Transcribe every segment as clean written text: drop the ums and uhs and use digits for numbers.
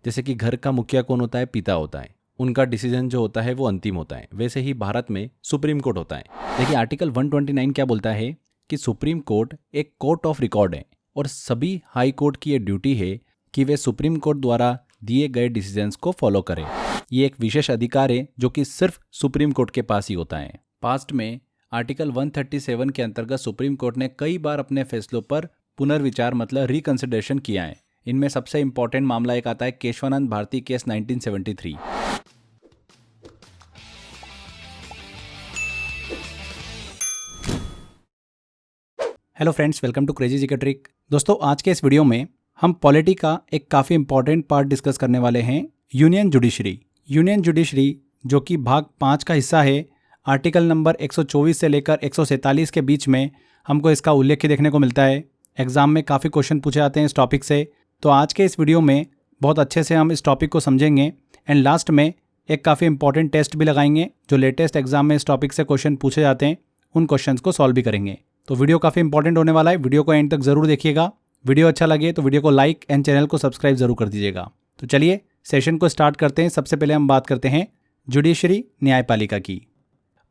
जैसे कि घर का मुखिया कौन होता है, पिता होता है, उनका डिसीजन जो होता है वो अंतिम होता है। वैसे ही भारत में सुप्रीम कोर्ट होता है। देखिए आर्टिकल 129 क्या बोलता है कि सुप्रीम कोर्ट एक कोर्ट ऑफ रिकॉर्ड है और सभी हाई कोर्ट की ये ड्यूटी है कि वे सुप्रीम कोर्ट द्वारा दिए गए डिसीजंस को फॉलो करें। ये एक विशेष अधिकार है जो कि सिर्फ सुप्रीम कोर्ट के पास ही होता है। पास्ट में आर्टिकल 137 के अंतर्गत सुप्रीम कोर्ट ने कई बार अपने फैसलों पर पुनर्विचार मतलब रिकंसिडरेशन किया है। इनमें सबसे इंपॉर्टेंट मामला एक आता है Keshavananda Bharati case 1973। Hello friends, welcome to crazy GK trick. दोस्तों, आज के इस वीडियो में हम पॉलिटी का एक काफ़ी इंपॉर्टेंट पार्ट डिस्कस करने वाले हैं, यूनियन जुडिशरी। यूनियन जुडिशरी जो कि भाग 5 का हिस्सा है, आर्टिकल नंबर 124 से लेकर 147 के बीच में हमको इसका उल्लेख देखने को मिलता है। एग्जाम में काफ़ी क्वेश्चन पूछे जाते हैं इस टॉपिक से। तो आज के इस वीडियो में बहुत अच्छे से हम इस टॉपिक को समझेंगे एंड लास्ट में एक काफ़ी इंपॉर्टेंट टेस्ट भी लगाएंगे। जो लेटेस्ट एग्जाम में इस टॉपिक से क्वेश्चन पूछे जाते हैं उन क्वेश्चंस को सॉल्व भी करेंगे। तो वीडियो काफ़ी इंपॉर्टेंट होने वाला है, वीडियो को एंड तक ज़रूर देखिएगा। वीडियो अच्छा लगे तो वीडियो को लाइक एंड चैनल को सब्सक्राइब जरूर कर दीजिएगा। तो चलिए सेशन को स्टार्ट करते हैं। सबसे पहले हम बात करते हैं जुडिशरी, न्यायपालिका की।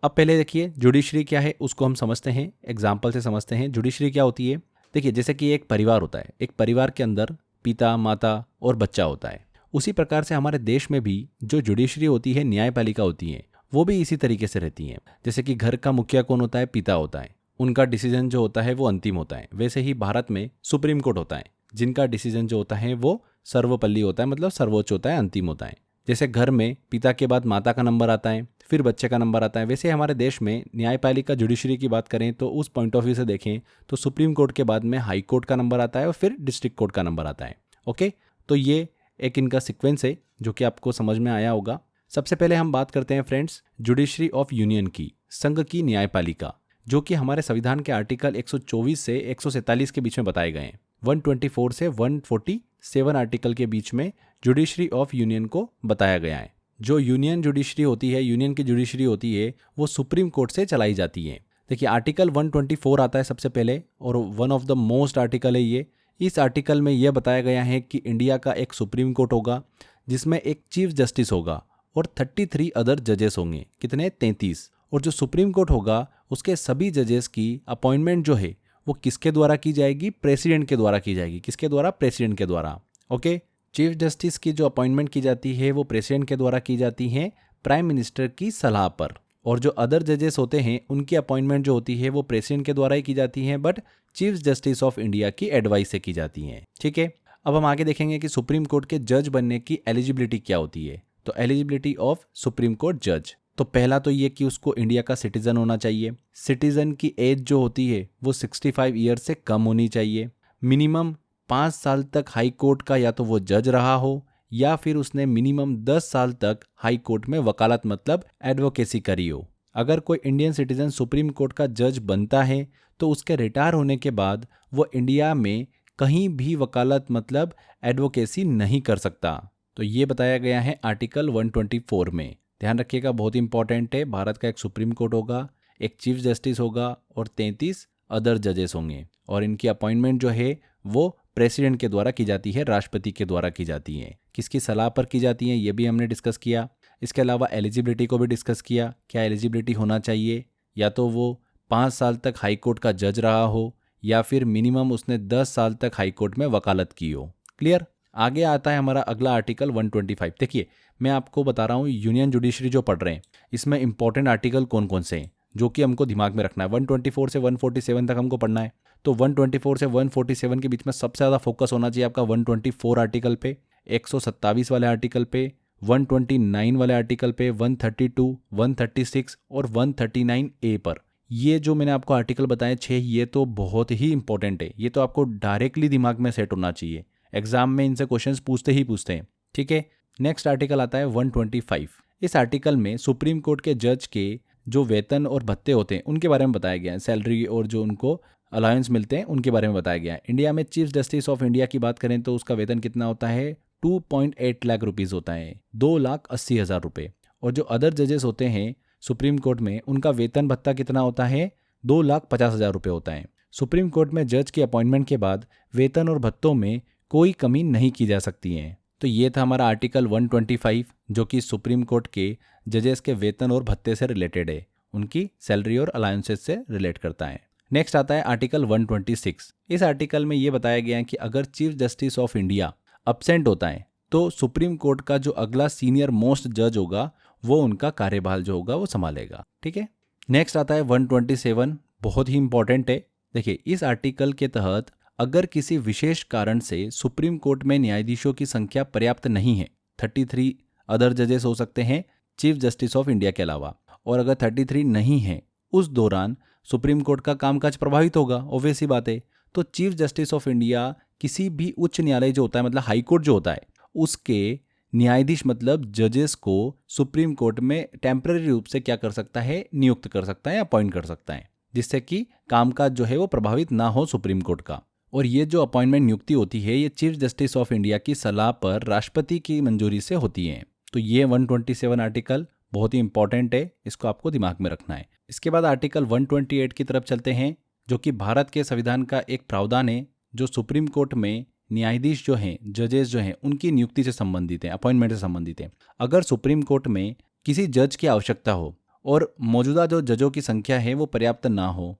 अब पहले देखिए जुडिशरी क्या है उसको हम समझते हैं, एग्जाम्पल से समझते हैं जुडिशरी क्या होती है। देखिए जैसे कि एक परिवार होता है, एक परिवार के अंदर पिता, माता और बच्चा होता है। उसी प्रकार से हमारे देश में भी जो जुडिशरी होती है, न्यायपालिका होती है, वो भी इसी तरीके से रहती है। जैसे कि घर का मुखिया कौन होता है, पिता होता है, उनका डिसीजन जो होता है वो अंतिम होता है। वैसे ही भारत में सुप्रीम कोर्ट होता है, जिनका डिसीजन जो होता है वो सर्वपल्ली होता है, मतलब सर्वोच्च होता है, अंतिम होता है। जैसे घर में पिता के बाद माता का नंबर आता है, फिर बच्चे का नंबर आता है। वैसे हमारे देश में न्यायपालिका जुडिशरी की बात करें तो उस पॉइंट ऑफ व्यू से देखें तो सुप्रीम कोर्ट के बाद में हाई कोर्ट का नंबर आता है और फिर डिस्ट्रिक्ट कोर्ट का नंबर आता है। ओके, तो ये एक इनका सीक्वेंस है जो कि आपको समझ में आया होगा। सबसे पहले हम बात करते हैं फ्रेंड्स जुडिशरी ऑफ यूनियन की, संघ की न्यायपालिका, जो कि हमारे संविधान के आर्टिकल 124 से 147 के बीच में बताए गए हैं। 124 से 147 आर्टिकल के बीच में जुडिशरी ऑफ यूनियन को बताया गया है। जो यूनियन जुडिशरी होती है, यूनियन की जुडिशरी होती है, वो सुप्रीम कोर्ट से चलाई जाती है। देखिए आर्टिकल 124 आता है सबसे पहले और one of the most article है ये। इस आर्टिकल में यह बताया गया है कि इंडिया का एक सुप्रीम कोर्ट होगा जिसमें एक चीफ जस्टिस होगा और 33 अदर जजेस होंगे। कितने? 33। और जो सुप्रीम कोर्ट होगा उसके सभी जजेस की अपॉइंटमेंट जो है वो किसके द्वारा की जाएगी? प्रेसिडेंट के द्वारा की जाएगी। किसके द्वारा? प्रेसिडेंट के द्वारा। ओके, चीफ जस्टिस की जो अपॉइंटमेंट की जाती है वो प्रेसिडेंट के द्वारा की जाती है प्राइम मिनिस्टर की सलाह पर। और जो अदर जजेस होते हैं उनकी अपॉइंटमेंट जो होती है वो प्रेसिडेंट के द्वारा ही की जाती है, but chief justice of India की एडवाइस से की जाती है। ठीक है, अब हम आगे देखेंगे कि सुप्रीम कोर्ट के जज बनने की एलिजिबिलिटी क्या होती है। तो एलिजिबिलिटी ऑफ सुप्रीम कोर्ट जज, तो पहला तो ये कि उसको इंडिया का सिटीजन होना चाहिए। सिटीजन की एज जो होती है वो 65 ईयर से कम होनी चाहिए। मिनिमम 5 साल तक हाई कोर्ट का या तो वो जज रहा हो या फिर उसने मिनिमम 10 साल तक हाई कोर्ट में वकालत मतलब एडवोकेसी करी हो। अगर कोई इंडियन सिटीजन सुप्रीम कोर्ट का जज बनता है तो उसके रिटायर होने के बाद वो इंडिया में कहीं भी वकालत मतलब एडवोकेसी नहीं कर सकता। तो ये बताया गया है आर्टिकल 124 में। ध्यान रखिएगा, बहुत इंपॉर्टेंट है। भारत का एक सुप्रीम कोर्ट होगा, एक चीफ जस्टिस होगा और 33 अदर जजेस होंगे और इनकी अपॉइंटमेंट जो है वो प्रेसिडेंट के द्वारा की जाती है, राष्ट्रपति के द्वारा की जाती है। किसकी सलाह पर की जाती है ये भी हमने डिस्कस किया। इसके अलावा एलिजिबिलिटी को भी डिस्कस किया। क्या एलिजिबिलिटी होना चाहिए? या तो वो 5 साल तक हाई कोर्ट का जज रहा हो या फिर मिनिमम उसने 10 साल तक हाई कोर्ट में वकालत की हो। क्लियर? आगे आता है हमारा अगला आर्टिकल 125। देखिए मैं आपको बता रहा हूँ यूनियन जुडिशरी जो पढ़ रहे हैं इसमें इंपॉर्टेंट आर्टिकल कौन कौन से हैं जो कि हमको दिमाग में रखना है। 124 से 147 तक हमको पढ़ना है। तो 124 से 147 के बीच में सबसे ज़्यादा फोकस होना चाहिए आपका 124 आर्टिकल पे, 127 वाले आर्टिकल पे, 129 वाले आर्टिकल पे, 132, 136 और 139A पर। ये जो मैंने आपको आर्टिकल बताए 6, ये तो बहुत ही इंपॉर्टेंट है। ये तो आपको डायरेक्टली दिमाग में सेट होना चाहिए। एग्जाम में इनसे क्वेश्चंस पूछते ही पूछते हैं। ठीक है, नेक्स्ट आर्टिकल आता है 125। इस आर्टिकल में सुप्रीम कोर्ट के जज के जो वेतन और भत्ते होते हैं उनके बारे में बताया गया है। सैलरी और जो उनको अलाउंस मिलते हैं उनके बारे में बताया गया है। इंडिया में चीफ जस्टिस ऑफ इंडिया की बात करें तो उसका वेतन कितना होता है? 2.8 लाख रुपीज़ होता है, 2,80,000 रुपये। और जो अदर जजेस होते हैं सुप्रीम कोर्ट में उनका वेतन भत्ता कितना होता है? 2,50,000 रुपये होता है। सुप्रीम कोर्ट में जज की अपॉइंटमेंट के बाद वेतन और भत्तों में कोई कमी नहीं की जा सकती है। तो ये था हमारा आर्टिकल 125 जो कि सुप्रीम कोर्ट के जजेस के वेतन और भत्ते से रिलेटेड है, उनकी सैलरी और अलाउंसेस से रिलेट करता है। नेक्स्ट आता है आर्टिकल 126। इस आर्टिकल में ये बताया गया है कि अगर chief justice of India absent होता है तो सुप्रीम कोर्ट का जो अगला सीनियर मोस्ट जज होगा वो उनका कार्यभार जो होगा वो संभालेगा। ठीक है। नेक्स्ट आता है 127, बहुत ही इंपॉर्टेंट है। देखिए, इस आर्टिकल के तहत अगर किसी विशेष कारण से सुप्रीम कोर्ट में न्यायाधीशों की संख्या पर्याप्त नहीं है, 33 अदर जजेस हो सकते हैं चीफ जस्टिस ऑफ इंडिया के अलावा, और अगर 33 नहीं है उस दौरान सुप्रीम कोर्ट का कामकाज प्रभावित होगा, ऑब्वियस ही बात है। तो चीफ जस्टिस ऑफ इंडिया किसी भी उच्च न्यायालय जो होता है, मतलब हाई कोर्ट जो होता है, उसके न्यायाधीश मतलब जजेस को सुप्रीम कोर्ट में टेम्पररी रूप से क्या कर सकता है, नियुक्त कर सकता है या अपॉइंट कर सकता है, जिससे कि कामकाज जो है वो प्रभावित ना हो सुप्रीम कोर्ट का। और ये जो अपॉइंटमेंट नियुक्ति होती है ये चीफ जस्टिस ऑफ इंडिया की सलाह पर राष्ट्रपति की मंजूरी से होती है। तो ये 127 आर्टिकल बहुत ही इंपॉर्टेंट है, इसको आपको दिमाग में रखना है। इसके बाद आर्टिकल 128 की तरफ चलते हैं, जो कि भारत के संविधान का एक प्रावधान है जो सुप्रीम कोर्ट में न्यायाधीश जो हैं, जजेस जो हैं, उनकी नियुक्ति से संबंधित है, अपॉइंटमेंट से संबंधित है। अगर सुप्रीम कोर्ट में किसी जज की आवश्यकता हो और मौजूदा जो जजों की संख्या है वो पर्याप्त ना हो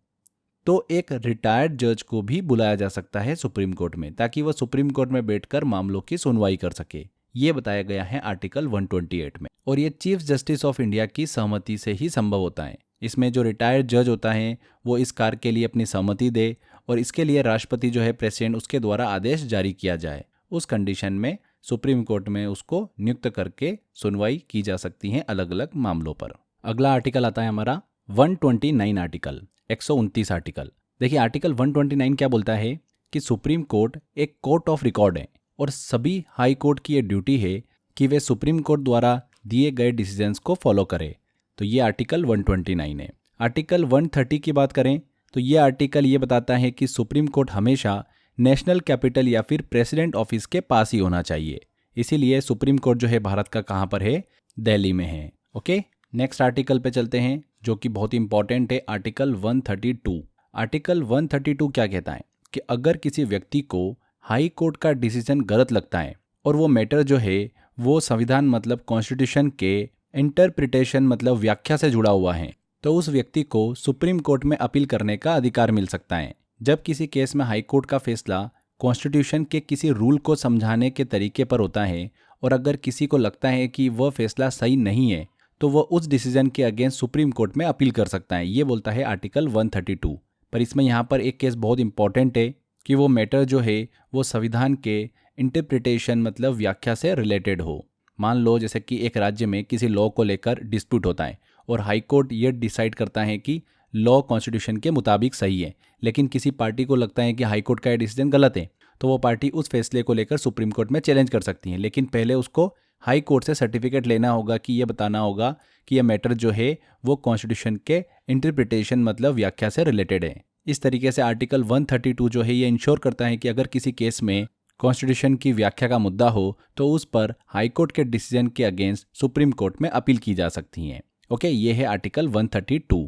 तो एक रिटायर्ड जज को भी बुलाया जा सकता है सुप्रीम कोर्ट में, ताकि वह सुप्रीम कोर्ट में बैठकर मामलों की सुनवाई कर सके। ये बताया गया है आर्टिकल 128 में, और ये चीफ जस्टिस ऑफ इंडिया की सहमति से ही संभव होता है। इसमें जो रिटायर्ड जज होता है वो इस कार्य के लिए अपनी सहमति दे और इसके लिए राष्ट्रपति जो है प्रेसिडेंट, उसके द्वारा आदेश जारी किया जाए। उस कंडीशन में सुप्रीम कोर्ट में उसको नियुक्त करके सुनवाई की जा सकती है अलग अलग मामलों पर। अगला आर्टिकल आता है हमारा 129 आर्टिकल, 129 आर्टिकल। देखिए, आर्टिकल 129 क्या बोलता है कि सुप्रीम कोर्ट एक कोर्ट ऑफ रिकॉर्ड है और सभी हाई कोर्ट की ये ड्यूटी है कि वे सुप्रीम कोर्ट द्वारा दिए गए डिसीजंस को फॉलो करे। तो ये आर्टिकल 129 है। आर्टिकल 130 की बात करें तो ये आर्टिकल ये बताता है कि सुप्रीम कोर्ट हमेशा नेशनल कैपिटल या फिर प्रेसिडेंट ऑफिस के पास ही होना चाहिए। इसीलिए सुप्रीम कोर्ट जो है भारत का कहाँ पर है, दिल्ली में है। ओके, नेक्स्ट आर्टिकल पे चलते हैं जो कि बहुत इंपॉर्टेंट है, आर्टिकल 132। आर्टिकल 132 क्या कहता है कि अगर किसी व्यक्ति को हाई कोर्ट का डिसीजन गलत लगता है और वो मैटर जो है वो संविधान मतलब कॉन्स्टिट्यूशन के इंटरप्रिटेशन मतलब व्याख्या से जुड़ा हुआ है, तो उस व्यक्ति को सुप्रीम कोर्ट में अपील करने का अधिकार मिल सकता है। जब किसी केस में हाई कोर्ट का फैसला कॉन्स्टिट्यूशन के किसी रूल को समझाने के तरीके पर होता है और अगर किसी को लगता है कि वह फैसला सही नहीं है तो वह उस डिसीजन के अगेंस्ट सुप्रीम कोर्ट में अपील कर सकता है। ये बोलता है आर्टिकल 132। पर इसमें यहाँ पर एक केस बहुत इंपॉर्टेंट है कि वो मैटर जो है वो संविधान के इंटरप्रिटेशन मतलब व्याख्या से रिलेटेड हो। मान लो जैसे कि एक राज्य में किसी लॉ को लेकर डिस्प्यूट होता है और हाई कोर्ट ये डिसाइड करता है कि लॉ कॉन्स्टिट्यूशन के मुताबिक सही है, लेकिन किसी पार्टी को लगता है कि हाई कोर्ट का ये डिसीजन गलत है, तो वो पार्टी उस फैसले को लेकर सुप्रीम कोर्ट में चैलेंज कर सकती है। लेकिन पहले उसको हाई कोर्ट से सर्टिफिकेट लेना होगा कि ये बताना होगा कि यह मैटर जो है वो कॉन्स्टिट्यूशन के इंटरप्रिटेशन मतलब व्याख्या से रिलेटेड है। इस तरीके से आर्टिकल 132 जो है ये इंश्योर करता है कि अगर किसी केस में कॉन्स्टिट्यूशन की व्याख्या का मुद्दा हो तो उस पर हाई कोर्ट के डिसीजन के अगेंस्ट सुप्रीम कोर्ट में अपील की जा सकती है। ओके, ये है आर्टिकल 132।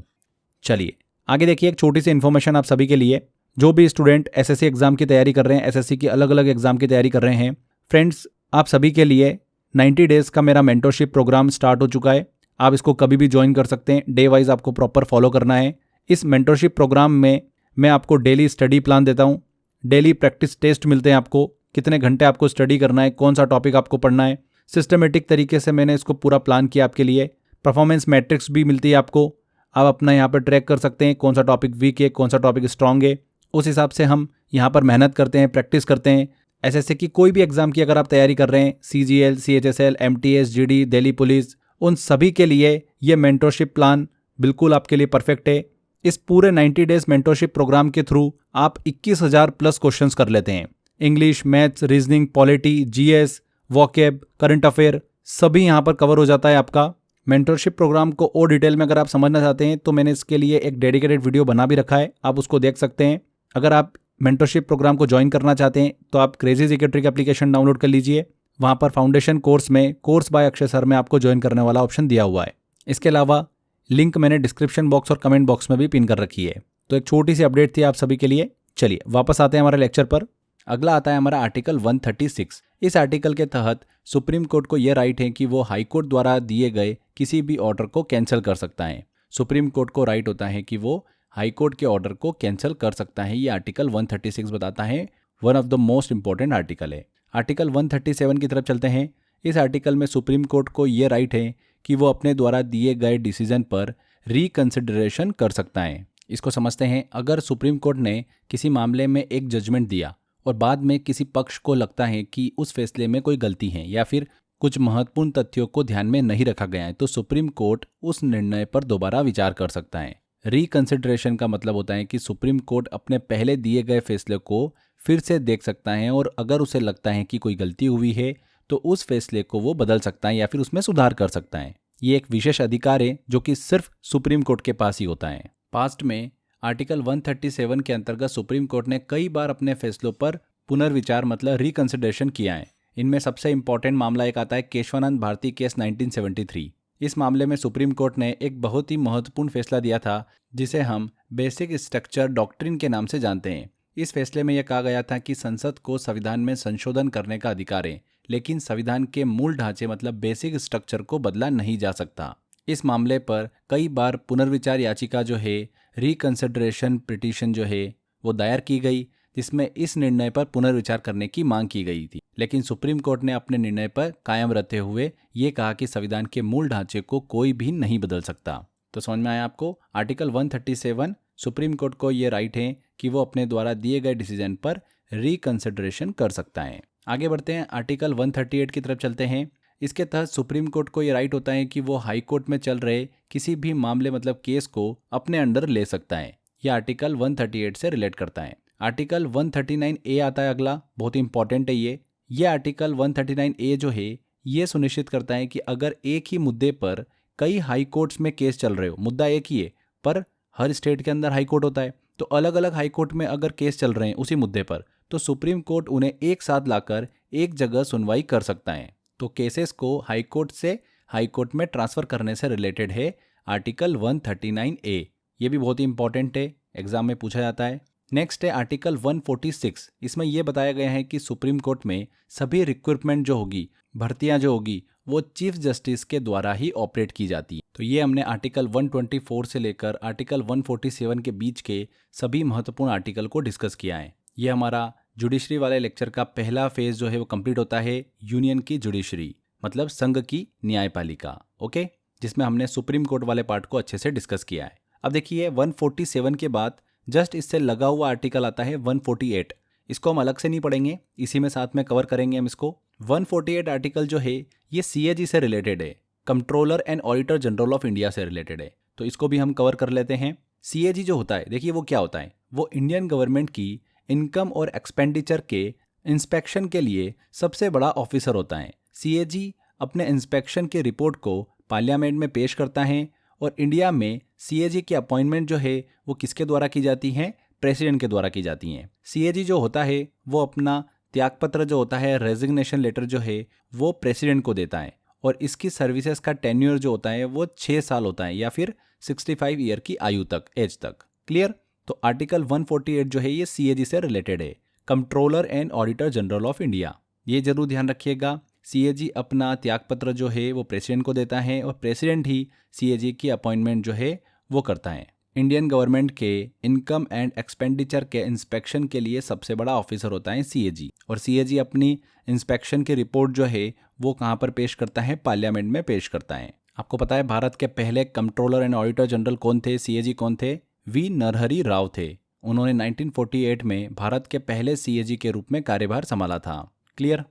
चलिए आगे देखिए, एक छोटी सी इन्फॉर्मेशन आप सभी के लिए, जो भी स्टूडेंट एसएससी एग्जाम की तैयारी कर रहे हैं, एसएससी की अलग अलग एग्जाम की तैयारी कर रहे हैं, फ्रेंड्स आप सभी के लिए 90 डेज का मेरा मेंटरशिप प्रोग्राम स्टार्ट हो चुका है। आप इसको कभी भी ज्वाइन कर सकते हैं, डे वाइज आपको प्रॉपर फॉलो करना है। इस मेंटरशिप प्रोग्राम में मैं आपको डेली स्टडी प्लान देता हूँ, डेली प्रैक्टिस टेस्ट मिलते हैं आपको, कितने घंटे आपको स्टडी करना है, कौन सा टॉपिक आपको पढ़ना है, सिस्टमेटिक तरीके से मैंने इसको पूरा प्लान किया आपके लिए। परफॉर्मेंस मैट्रिक्स भी मिलती है आपको, आप अपना यहाँ पर ट्रैक कर सकते हैं कौन सा टॉपिक वीक है, कौन सा टॉपिक स्ट्रांग है। उस हिसाब से हम यहाँ पर मेहनत करते हैं, प्रैक्टिस करते हैं। एसएससी की कोई भी एग्जाम की अगर आप तैयारी कर रहे हैं, CGL, CHSL, MTS, GD, Delhi police, उन सभी के लिए ये मेंटरशिप प्लान बिल्कुल आपके लिए परफेक्ट है। इस पूरे 90 डेज मेंटरशिप प्रोग्राम के थ्रू आप 21,000 प्लस क्वेश्चंस कर लेते हैं। English, maths, reasoning, polity, GS, vocab, current affair सभी यहाँ पर कवर हो जाता है आपका। मेंटरशिप प्रोग्राम को और डिटेल में अगर आप समझना चाहते हैं तो मैंने इसके लिए एक डेडिकेटेड वीडियो बना भी रखा है, आप उसको देख सकते हैं। अगर आप मेंटरशिप प्रोग्राम को ज्वाइन करना चाहते हैं तो आप crazy GK trick application download कर लीजिए। वहाँ पर फाउंडेशन कोर्स में कोर्स बाय अक्षय सर में आपको ज्वाइन करने वाला ऑप्शन दिया हुआ है। इसके अलावा लिंक मैंने डिस्क्रिप्शन बॉक्स और कमेंट बॉक्स में भी पिन कर रखी है। तो एक छोटी सी अपडेट थी आप सभी के लिए। चलिए वापस आते हैं हमारे लेक्चर पर। अगला आता है हमारा आर्टिकल 136। इस आर्टिकल के तहत सुप्रीम कोर्ट को यह राइट है कि वो हाई कोर्ट द्वारा दिए गए किसी भी ऑर्डर को कैंसिल कर सकता है। सुप्रीम कोर्ट को राइट होता है कि वो हाई कोर्ट के ऑर्डर को कैंसिल कर सकता है। ये आर्टिकल 136 बताता है, one of the most important article है। आर्टिकल 137 की तरफ चलते हैं। इस आर्टिकल में सुप्रीम कोर्ट को ये राइट है कि वो अपने द्वारा दिए गए डिसीजन पर रिकंसिडरेशन कर सकता है। इसको समझते हैं। अगर सुप्रीम कोर्ट ने किसी मामले में एक जजमेंट दिया और बाद में किसी पक्ष को लगता है कि उस फैसले में कोई गलती है या फिर कुछ महत्वपूर्ण तथ्यों को ध्यान में नहीं रखा गया है, तो सुप्रीम कोर्ट उस निर्णय पर दोबारा विचार कर सकता है। रिकंसिडरेशन का मतलब होता है कि सुप्रीम कोर्ट अपने पहले दिए गए फैसले को फिर से देख सकता है और अगर उसे लगता है कि कोई गलती हुई है तो उस फैसले को वो बदल सकता है या फिर उसमें सुधार कर सकता है। ये एक विशेष अधिकार है जो कि सिर्फ सुप्रीम कोर्ट के पास ही होता है। पास्ट में आर्टिकल 137 के अंतर्गत सुप्रीम कोर्ट ने कई बार अपने फैसलों पर पुनर्विचार मतलब रिकंसिडरेशन किया है। इनमें सबसे इंपॉर्टेंट मामला एक आता है केशवानंद भारती केस 1973। इस मामले में सुप्रीम कोर्ट ने एक बहुत ही महत्वपूर्ण फैसला दिया था जिसे हम बेसिक स्ट्रक्चर डॉक्ट्रिन के नाम से जानते हैं। इस फैसले में यह कहा गया था कि संसद को संविधान में संशोधन करने का अधिकार है, लेकिन संविधान के मूल ढांचे मतलब बेसिक स्ट्रक्चर को बदला नहीं जा सकता। इस मामले पर कई बार पुनर्विचार याचिका जो है, रिकंसिडरेशन पिटीशन जो है वो दायर की गई, जिसमें इस निर्णय पर पुनर्विचार करने की मांग की गई थी। लेकिन सुप्रीम कोर्ट ने अपने निर्णय पर कायम रहते हुए ये कहा कि संविधान के मूल ढांचे को कोई भी नहीं बदल सकता। तो समझ में आया आपको? आर्टिकल 137 सुप्रीम कोर्ट को ये राइट है कि वो अपने द्वारा दिए गए डिसीजन पर रिकंसिडरेशन कर सकता है। आगे बढ़ते हैं, आर्टिकल 138 की तरफ चलते हैं। इसके तहत सुप्रीम कोर्ट को ये राइट होता है कि वो हाई कोर्ट में चल रहे किसी भी मामले मतलब केस को अपने अंडर ले सकता है। यह आर्टिकल 138 से रिलेट करता है। आर्टिकल 139A आता है अगला, बहुत इंपॉर्टेंट है ये आर्टिकल 139A जो है ये सुनिश्चित करता है कि अगर एक ही मुद्दे पर कई हाई कोर्ट्स में केस चल रहे हो, मुद्दा एक ही है पर हर स्टेट के अंदर हाई कोर्ट होता है, तो अलग अलग हाई कोर्ट में अगर केस चल रहे हैं उसी मुद्दे पर, तो सुप्रीम कोर्ट उन्हें एक साथ लाकर एक जगह सुनवाई कर सकता है। तो केसेस को हाई कोर्ट से हाई कोर्ट में ट्रांसफर करने से रिलेटेड है आर्टिकल 139A। ये भी बहुत ही इंपॉर्टेंट है, एग्जाम में पूछा जाता है। नेक्स्ट है आर्टिकल 146। इसमें यह बताया गया है कि सुप्रीम कोर्ट में सभी रिक्रूटमेंट जो होगी, भर्तियां जो होगी, वो चीफ जस्टिस के द्वारा ही ऑपरेट की जाती है। तो ये हमने आर्टिकल 124 से लेकर आर्टिकल 147 के बीच के सभी महत्वपूर्ण आर्टिकल को डिस्कस किया है। ये हमारा जुडिशरी वाले लेक्चर का पहला फेज जो है वो कंप्लीट होता है यूनियन की जुडिशरी मतलब संघ की न्यायपालिका, ओके, जिसमें हमने सुप्रीम कोर्ट वाले पार्ट को अच्छे से डिस्कस किया है। अब देखिए 147 के बाद जस्ट इससे लगा हुआ आर्टिकल आता है 148। इसको हम अलग से नहीं पढ़ेंगे, इसी में साथ में कवर करेंगे हम इसको। 148 आर्टिकल जो है ये CAG से रिलेटेड है, controller and auditor general of India से रिलेटेड है, तो इसको भी हम कवर कर लेते हैं। CAG जो होता है, देखिए वो क्या होता है, वो इंडियन गवर्नमेंट की इनकम और एक्सपेंडिचर के इंस्पेक्शन के लिए सबसे बड़ा ऑफिसर होता है। CAG अपने इंस्पेक्शन की रिपोर्ट को पार्लियामेंट में पेश करता है और इंडिया में CAG की अपॉइंटमेंट जो है वो किसके द्वारा की जाती है, प्रेसिडेंट के द्वारा की जाती हैं। CAG जो होता है वो अपना त्यागपत्र जो होता है, रेजिग्नेशन लेटर जो है वो प्रेसिडेंट को देता है और इसकी सर्विसेज का टेन्योर जो होता है वो 6 साल होता है या फिर 65 ईयर की आयु तक, एज तक। क्लियर? तो आर्टिकल 148 जो है ये CAG से रिलेटेड है, controller and auditor general of India. ये जरूर ध्यान रखिएगा, CAG अपना त्यागपत्र जो है वो प्रेसिडेंट को देता है और प्रेसिडेंट ही CAG की अपॉइंटमेंट जो है वो करता है। इंडियन गवर्नमेंट के इनकम एंड एक्सपेंडिचर के इंस्पेक्शन के लिए सबसे बड़ा ऑफिसर होता है CAG और CAG अपनी इंस्पेक्शन की रिपोर्ट जो है वो कहाँ पर पेश करता है, पार्लियामेंट में पेश करता है। आपको पता है भारत के पहले कंट्रोलर एंड ऑडिटर जनरल कौन थे, CAG कौन थे? V नरहरि राव थे। उन्होंने 1948 में भारत के पहले CAG के रूप में कार्यभार संभाला था। क्लियर?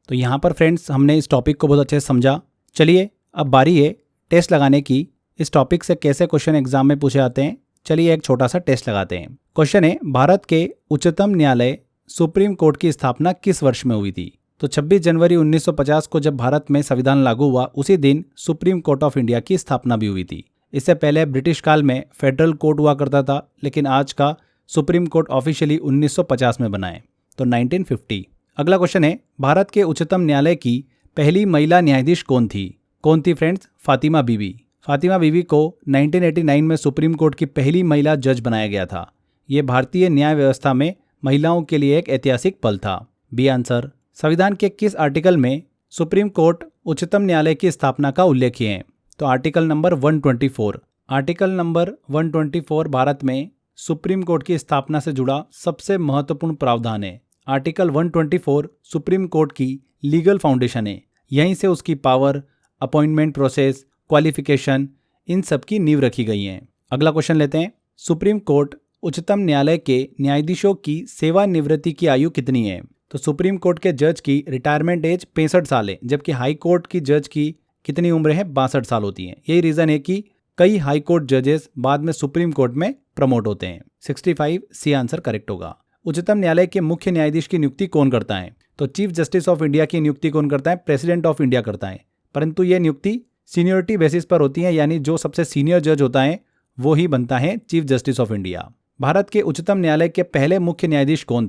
तो यहाँ पर फ्रेंड्स हमने इस टॉपिक को बहुत अच्छे से समझा। चलिए अब बारी है टेस्ट लगाने की। इस टॉपिक से कैसे क्वेश्चन एग्जाम में पूछे जाते हैं, चलिए एक छोटा सा टेस्ट लगाते हैं। क्वेश्चन है, भारत के उच्चतम न्यायालय सुप्रीम कोर्ट की स्थापना किस वर्ष में हुई थी? तो 26 जनवरी 1950 को जब भारत में संविधान लागू हुआ उसी दिन सुप्रीम कोर्ट ऑफ इंडिया की स्थापना भी हुई थी। इससे पहले ब्रिटिश काल में फेडरल कोर्ट हुआ करता था, लेकिन आज का सुप्रीम कोर्ट ऑफिशियली 1950 में बना है, तो 1950। अगला क्वेश्चन है, भारत के उच्चतम न्यायालय की पहली महिला न्यायाधीश कौन थी? कौन थी फ्रेंड्स? फातिमा बीबी। फातिमा बीबी को 1989 में सुप्रीम कोर्ट की पहली महिला जज बनाया गया था। ये भारतीय न्याय व्यवस्था में महिलाओं के लिए एक ऐतिहासिक पल था। बी आंसर, संविधान के किस आर्टिकल में सुप्रीम कोर्ट उच्चतम न्यायालय की स्थापना का उल्लेख है? तो article number 124। Article number 124 Bharat में सुप्रीम कोर्ट की स्थापना से जुड़ा सबसे महत्वपूर्ण प्रावधान है। आर्टिकल 124 सुप्रीम कोर्ट की लीगल फाउंडेशन है। यहीं से उसकी पावर, अपॉइंटमेंट प्रोसेस, क्वालिफिकेशन, इन सब की नींव रखी गई है। अगला क्वेश्चन लेते हैं। सुप्रीम कोर्ट उच्चतम न्यायालय के न्यायाधीशों की सेवानिवृत्ति की आयु कितनी है? तो सुप्रीम कोर्ट के जज की रिटायरमेंट एज 65 साल है, जबकि हाई कोर्ट की जज की कितनी उम्र है? 62 साल होती है। यही रीजन है कि कई हाई कोर्ट जजेस बाद में सुप्रीम कोर्ट में प्रमोट होते हैं। 65 सी आंसर करेक्ट होगा। उच्चतम न्यायालय के मुख्य न्यायाधीश की नियुक्ति कौन करता है? तो चीफ जस्टिस ऑफ इंडिया की नियुक्ति कौन करता है? प्रेसिडेंट ऑफ इंडिया करता है, परंतु यह नियुक्ति सीनियरिटी बेसिस पर होती है, यानी जो सबसे सीनियर जज होता है वो ही बनता है chief justice of India. Bharat के उच्चतम न्यायालय के पहले मुख्य न्यायाधीश कौन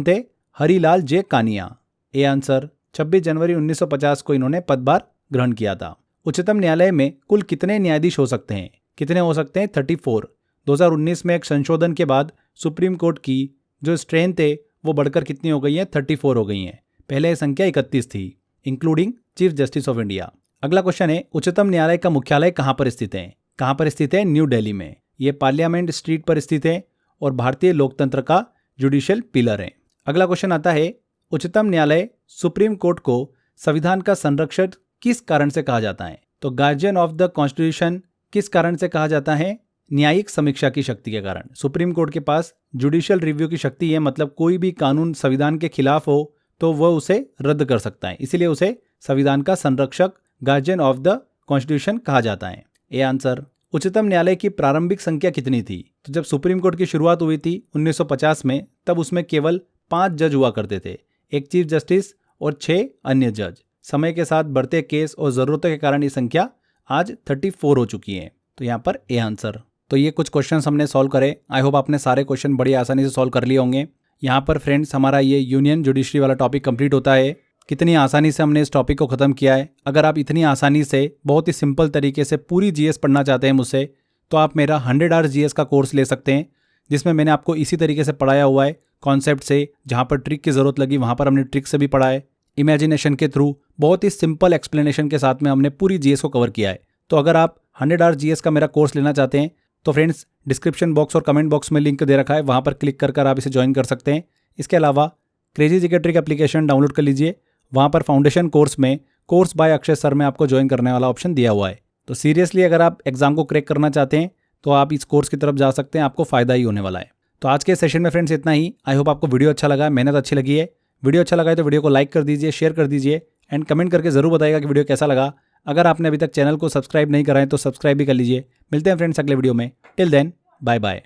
थे? हरिलाल जे कानिया। ए आंसर, 26 जनवरी 1950 को इन्होंने पदभार ग्रहण किया था। उच्चतम न्यायालय में कुल कितने न्यायाधीश हो सकते हैं? कितने हो सकते हैं? 34। 2019 में एक संशोधन के बाद सुप्रीम कोर्ट की जो स्ट्रेंथ है वो बढ़कर कितनी हो गई है? 34 हो गई है। पहले संख्या 31 थी, including chief justice of India. अगला क्वेश्चन है, उच्चतम न्यायालय का मुख्यालय कहाँ पर स्थित है? कहाँ पर स्थित है? न्यू दिल्ली में। ये पार्लियामेंट स्ट्रीट पर स्थित है और भारतीय लोकतंत्र का जुडिशियल पिलर है। अगला क्वेश्चन आता है, उच्चतम न्यायालय सुप्रीम कोर्ट को संविधान का संरक्षक किस कारण से कहा जाता है? तो गार्जियन ऑफ द कॉन्स्टिट्यूशन किस कारण से कहा जाता है? न्यायिक समीक्षा की शक्ति के कारण। सुप्रीम कोर्ट के पास जुडिशियल रिव्यू की शक्ति है, मतलब कोई भी कानून संविधान के खिलाफ हो तो वह उसे रद्द कर सकता है, इसीलिए उसे संविधान का संरक्षक, गार्जियन ऑफ द कॉन्स्टिट्यूशन कहा जाता है। ए आंसर, उच्चतम न्यायालय की प्रारंभिक संख्या कितनी थी? तो जब सुप्रीम कोर्ट की शुरुआत हुई थी 1950 में, तब उसमें केवल 5 जज हुआ करते थे, एक चीफ जस्टिस और 6 अन्य जज। समय के साथ बढ़ते केस और ज़रूरतों के कारण ये संख्या आज 34 हो चुकी है। तो यहाँ पर ए आंसर। तो ये कुछ क्वेश्चन हमने सॉल्व करे। आई होप आपने सारे क्वेश्चन बड़ी आसानी से सॉल्व कर लिए होंगे। यहाँ पर फ्रेंड्स हमारा ये यूनियन जुडिशरी वाला टॉपिक कंप्लीट होता है। कितनी आसानी से हमने इस टॉपिक को ख़त्म किया है। अगर आप इतनी आसानी से बहुत ही सिंपल तरीके से पूरी जीएस पढ़ना चाहते हैं मुझसे, तो आप मेरा 100 आवर्स जीएस का कोर्स ले सकते हैं, जिसमें मैंने आपको इसी तरीके से पढ़ाया हुआ है। कॉन्सेप्ट से जहाँ पर ट्रिक की ज़रूरत लगी वहाँ पर हमने ट्रिक से भी पढ़ा है। इमेजिनेशन के थ्रू बहुत ही सिंपल एक्सप्लेनेशन के साथ में हमने पूरी जीएस को कवर किया है। तो अगर आप 100 आवर्स जीएस का मेरा कोर्स लेना चाहते हैं तो फ्रेंड्स डिस्क्रिप्शन बॉक्स और कमेंट बॉक्स में लिंक दे रखा है, वहाँ पर क्लिक कर आप इसे ज्वाइन कर सकते हैं। इसके अलावा crazy GK trick application download कर लीजिए। वहाँ पर फाउंडेशन कोर्स में कोर्स बाय अक्षय सर में आपको ज्वाइन करने वाला ऑप्शन दिया हुआ है। तो सीरियसली अगर आप एग्जाम को क्रैक करना चाहते हैं तो आप इस कोर्स की तरफ जा सकते हैं, आपको फ़ायदा ही होने वाला है। तो आज के सेशन में फ्रेंड्स इतना ही। आई होप आपको वीडियो अच्छा लगा, मेहनत अच्छी लगी है। वीडियो अच्छा लगा है तो वीडियो को लाइक कर दीजिए, शेयर कर दीजिए एंड कमेंट करके ज़रूर बताइएगा कि वीडियो कैसा लगा। अगर आपने अभी तक चैनल को सब्सक्राइब नहीं करा है तो सब्सक्राइब भी कर लीजिए। मिलते हैं फ्रेंड्स अगले वीडियो में। Till then bye bye.